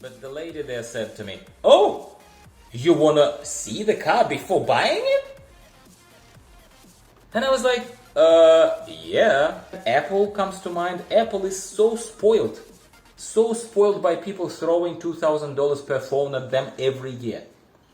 But the lady there said to me, "Oh, you wanna see the car before buying it?" And I was like, yeah. Apple comes to mind. Apple is so spoiled. So spoiled by people throwing $2,000 per phone at them every year.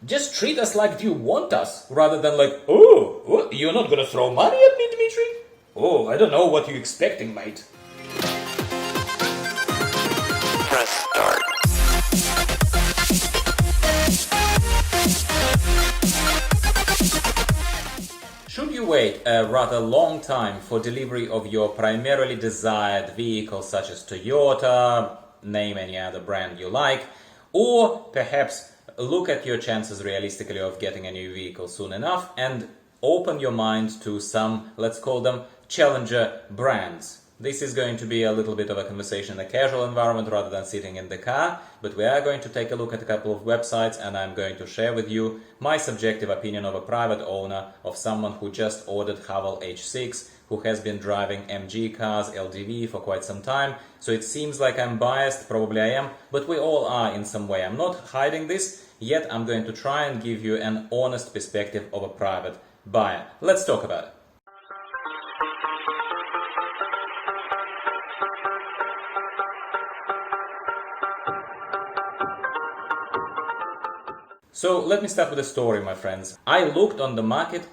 Just treat us like you want us, rather than like, "Oh, what? You're not gonna throw money at me, Dmitry? Oh, I don't know what you're expecting, mate." Press start. Should you wait a rather long time for delivery of your primarily desired vehicle, such as Toyota, name any other brand you like, or perhaps look at your chances realistically of getting a new vehicle soon enough and open your mind to some, let's call them, challenger brands? This is going to be a little bit of a conversation in a casual environment rather than sitting in the car, but we are going to take a look at a couple of websites and I'm going to share with you my subjective opinion of a private owner, of someone who just ordered Haval H6, who has been driving MG cars, LDV, for quite some time. So it seems like I'm biased, probably I am, but we all are in some way. I'm not hiding this, yet I'm going to try and give you an honest perspective of a private buyer. Let's talk about it. So let me start with a story, my friends. I looked on the market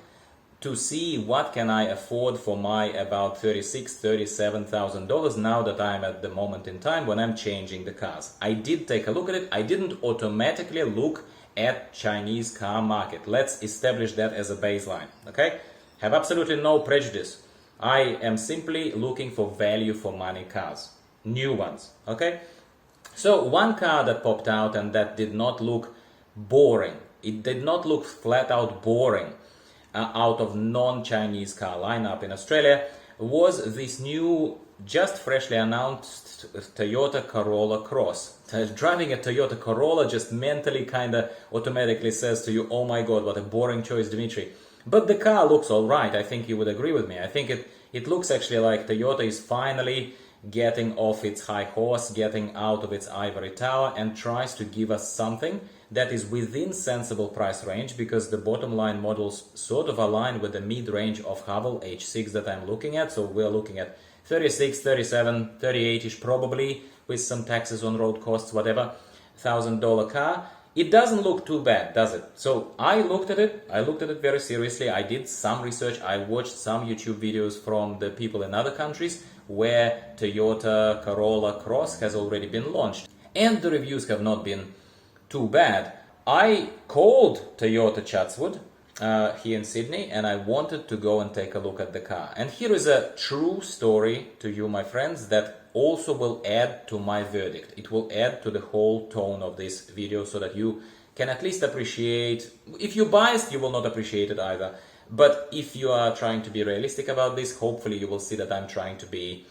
to see what can I afford for my about $37,000 now that I'm at the moment in time when I'm changing the cars. I did take a look at it. I didn't automatically look at Chinese car market. Let's establish that as a baseline, okay? Have absolutely no prejudice. I am simply looking for value for money cars, new ones, okay? So one car that popped out and that did not look boring. It did not look flat out boring out of non-Chinese car lineup in Australia was this new, just freshly announced Toyota Corolla Cross. Driving a Toyota Corolla just mentally kind of automatically says to you, "Oh my god, what a boring choice, Dmitry." But the car looks alright. I think you would agree with me. I think it looks actually like Toyota is finally getting off its high horse, getting out of its ivory tower and tries to give us something that is within sensible price range, because the bottom line models sort of align with the mid-range of Haval H6 that I'm looking at. So we're looking at 36, 37, 38-ish probably, with some taxes on road costs, whatever, $1,000 car. It doesn't look too bad, does it? So I looked at it very seriously. I did some research. I watched some YouTube videos from the people in other countries where Toyota Corolla Cross has already been launched. And the reviews have not been too bad. I called Toyota Chatswood here in Sydney and I wanted to go and take a look at the car. And here is a true story to you, my friends, that also will add to my verdict. It will add to the whole tone of this video so that you can at least appreciate. If you're biased, you will not appreciate it either. But if you are trying to be realistic about this, hopefully you will see that I'm trying to be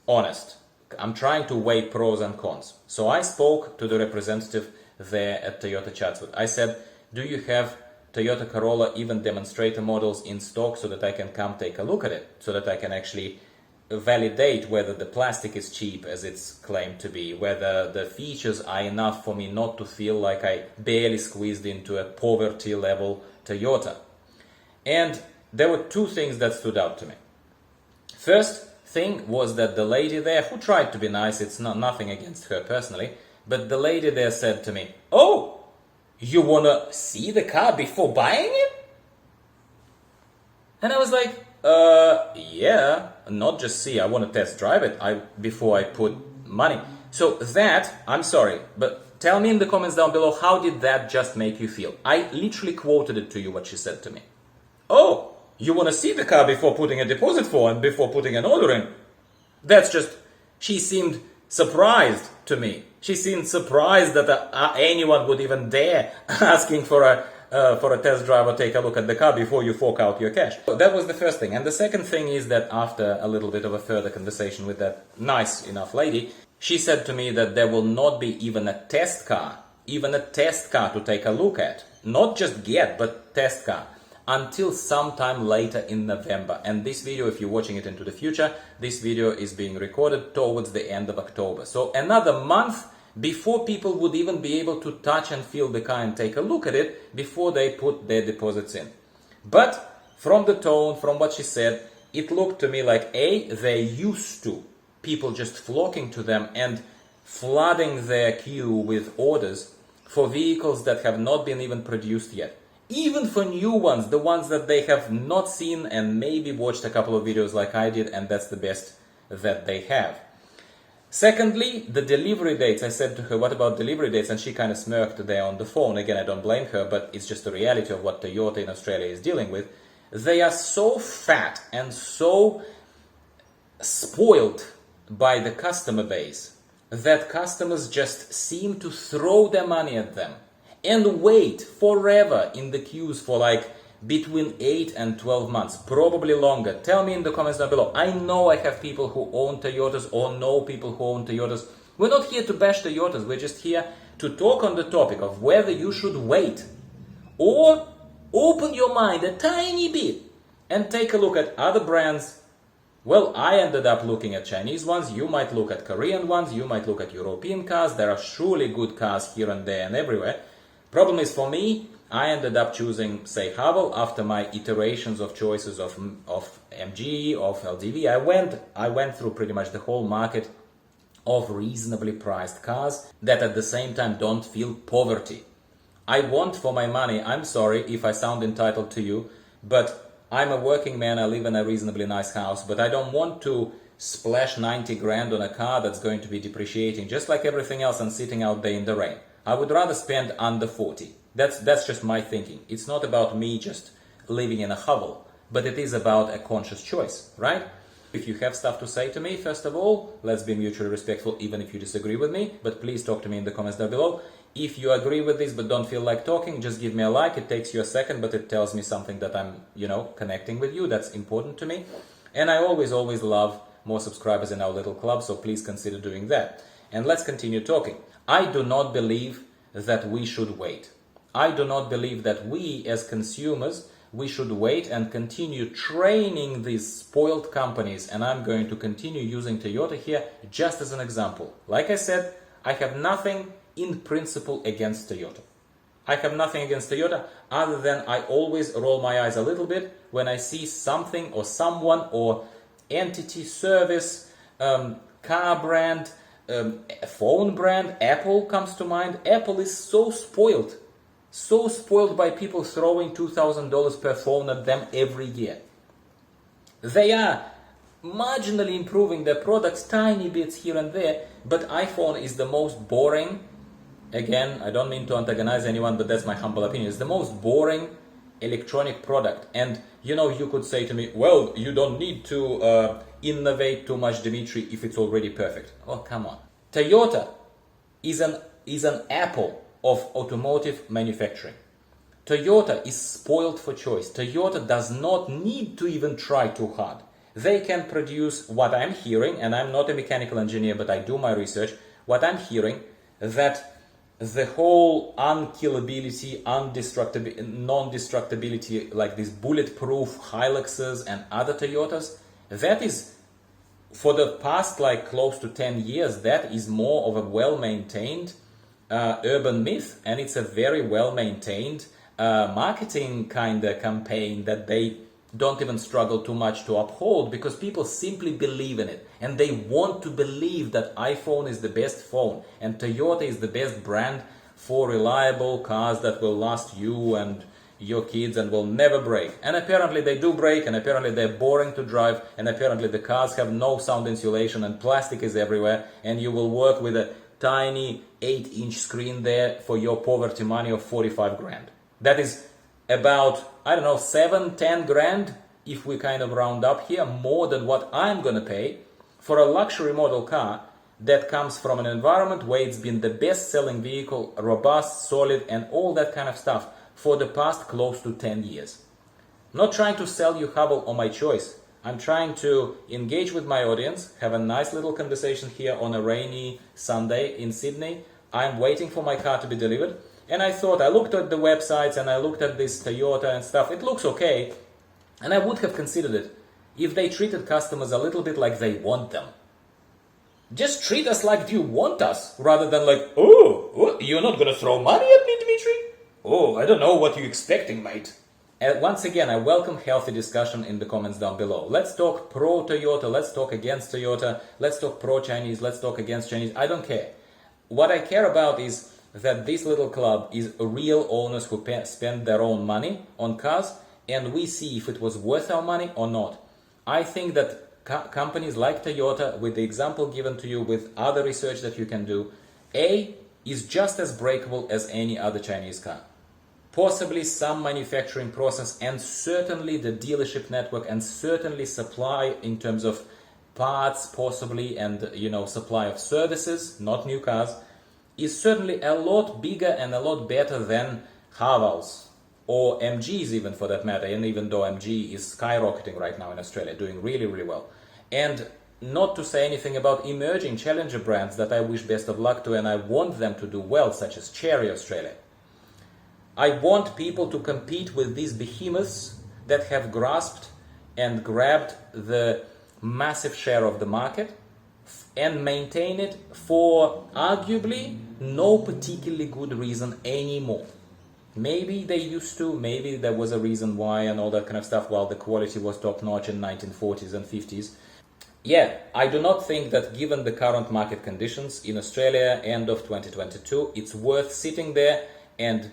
honest. I'm trying to weigh pros and cons. So I spoke to the representative there at Toyota Chatswood. I said, "Do you have Toyota Corolla even demonstrator models in stock so that I can come take a look at it, so that I can actually validate whether the plastic is cheap as it's claimed to be, whether the features are enough for me not to feel like I barely squeezed into a poverty level Toyota?" And there were two things that stood out to me. First thing was that the lady there, who tried to be nice, it's nothing against her personally, but the lady there said to me, "Oh, you wanna see the car before buying it?" And I was like, yeah, not just see, I want to test drive it before I put money. So that, I'm sorry, but tell me in the comments down below, how did that just make you feel? I literally quoted it to you, what she said to me. "Oh, you want to see the car before putting a deposit for and before putting an order in?" That's just, she seemed surprised to me. She seemed surprised that anyone would even dare asking for a test drive or take a look at the car before you fork out your cash. So that was the first thing. And the second thing is that after a little bit of a further conversation with that nice enough lady, she said to me that there will not be even a test car to take a look at. Not just get, but test car. Until sometime later in November. And this video, if you're watching it into the future, this video is being recorded towards the end of October. So another month before people would even be able to touch and feel the car and take a look at it before they put their deposits in. But from the tone, from what she said, it looked to me like they're used to people just flocking to them and flooding their queue with orders for vehicles that have not been even produced yet. Even for new ones, the ones that they have not seen and maybe watched a couple of videos like I did, and that's the best that they have. Secondly, the delivery dates. I said to her, what about delivery dates? And she kind of smirked there on the phone. Again, I don't blame her, but it's just the reality of what Toyota in Australia is dealing with. They are so fat and so spoiled by the customer base that customers just seem to throw their money at them and wait forever in the queues for like between 8 and 12 months, probably longer. Tell me in the comments down below. I know I have people who own Toyotas or know people who own Toyotas. We're not here to bash Toyotas. We're just here to talk on the topic of whether you should wait or open your mind a tiny bit and take a look at other brands. Well, I ended up looking at Chinese ones. You might look at Korean ones. You might look at European cars. There are surely good cars here and there and everywhere. Problem is, for me, I ended up choosing, say, Haval after my iterations of choices of MG, of LDV. I went through pretty much the whole market of reasonably priced cars that at the same time don't feel poverty. I want for my money, I'm sorry if I sound entitled to you, but I'm a working man, I live in a reasonably nice house, but I don't want to splash 90 grand on a car that's going to be depreciating just like everything else and sitting out there in the rain. I would rather spend under 40. That's just my thinking. It's not about me just living in a hovel, but it is about a conscious choice, right? If you have stuff to say to me, first of all, let's be mutually respectful even if you disagree with me, but please talk to me in the comments down below. If you agree with this but don't feel like talking, just give me a like. It takes you a second, but it tells me something that I'm, connecting with you. That's important to me. And I always love more subscribers in our little club, so please consider doing that. And let's continue talking. I do not believe that we should wait. I do not believe that we as consumers, we should wait and continue training these spoiled companies. And I'm going to continue using Toyota here just as an example. Like I said, I have nothing in principle against Toyota. I have nothing against Toyota other than I always roll my eyes a little bit when I see something or someone or entity, service, car brand, phone brand. Apple comes to mind. Apple is so spoiled by people throwing $2,000 per phone at them every year. They are marginally improving their products, tiny bits here and there, but iPhone is the most boring. Again, I don't mean to antagonize anyone, but that's my humble opinion. It's the most boring electronic product. And you could say to me, well, you don't need to innovate too much, Dimitri, if it's already perfect. Oh, come on. Toyota is an Apple of automotive manufacturing. Toyota is spoiled for choice. Toyota does not need to even try too hard. They can produce what I'm hearing, and I'm not a mechanical engineer, but I do my research. What I'm hearing, that the whole unkillability, non-destructibility, like these bulletproof Hiluxes and other Toyotas, that is, for the past like close to 10 years, that is more of a well-maintained urban myth, and it's a very well-maintained marketing kind of campaign that they don't even struggle too much to uphold, because people simply believe in it and they want to believe that iPhone is the best phone and Toyota is the best brand for reliable cars that will last you and your kids and will never break. And apparently they do break, and apparently they're boring to drive, and apparently the cars have no sound insulation and plastic is everywhere, and you will work with a tiny 8-inch screen there for your poverty money of 45 grand. That is about, 7-10 grand, if we kind of round up here, more than what I'm gonna pay for a luxury model car that comes from an environment where it's been the best-selling vehicle, robust, solid, and all that kind of stuff for the past close to 10 years. I'm not trying to sell you Hubble or my choice. I'm trying to engage with my audience, have a nice little conversation here on a rainy Sunday in Sydney. I'm waiting for my car to be delivered. And I thought, I looked at the websites and I looked at this Toyota and stuff. It looks okay. And I would have considered it if they treated customers a little bit like they want them. Just treat us like you want us, rather than like, oh, you're not gonna throw money at me, Dmitry? Oh, I don't know what you're expecting, mate. And once again, I welcome healthy discussion in the comments down below. Let's talk pro-Toyota, let's talk against Toyota, let's talk pro-Chinese, let's talk against Chinese. I don't care. What I care about is that this little club is real owners who spend their own money on cars, and we see if it was worth our money or not. I think that companies like Toyota, with the example given to you with other research that you can do, is just as breakable as any other Chinese car. Possibly some manufacturing process, and certainly the dealership network, and certainly supply in terms of parts, possibly, and supply of services, not new cars, is certainly a lot bigger and a lot better than Havals or MGs, even for that matter. And even though MG is skyrocketing right now in Australia, doing really, really well. And not to say anything about emerging challenger brands that I wish best of luck to, and I want them to do well, such as Cherry Australia. I want people to compete with these behemoths that have grasped and grabbed the massive share of the market and maintain it for arguably no particularly good reason anymore. Maybe they used to, maybe there was a reason why and all that kind of stuff, while the quality was top-notch in 1940s and 50s. Yeah, I do not think that given the current market conditions in Australia, end of 2022, it's worth sitting there and,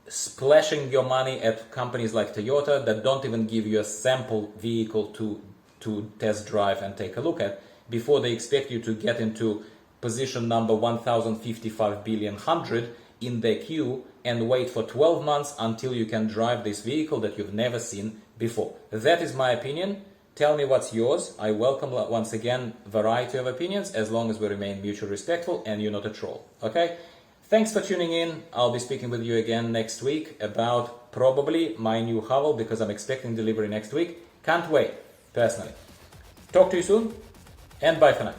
splashing your money at companies like Toyota that don't even give you a sample vehicle to test drive and take a look at before they expect you to get into position number 1055 billion 100 in their queue and wait for 12 months until you can drive this vehicle that you've never seen before. That is my opinion. Tell me what's yours. I welcome, once again, variety of opinions as long as we remain mutually respectful and you're not a troll. Okay? Thanks for tuning in. I'll be speaking with you again next week about probably my new Haval, because I'm expecting delivery next week. Can't wait, personally. Talk to you soon, and bye for now.